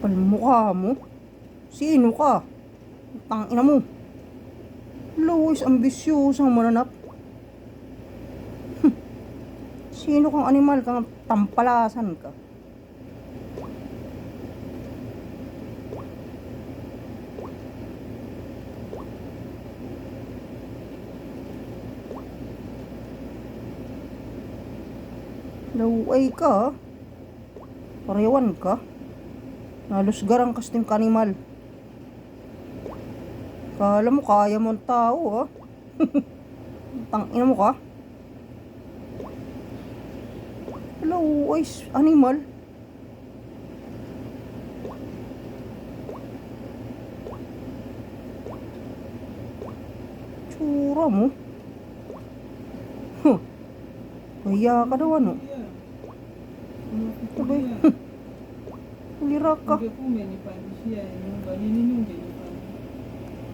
Kapal mukha mo. Sino ka? Tangina mo. Luis, ambisyosang mananap. Sino kang animal kang tampalasan ka? Laway ka, parewan ka. Nalusgarang kasting kanimal. Kala mo kaya mo ang tao, ha? Tangina mo ka. Laway, animal. Tsura mo. Huh. Kaya ka daw ano? Sabay. Ulira ka. Ungekume nipanishia nyumba nini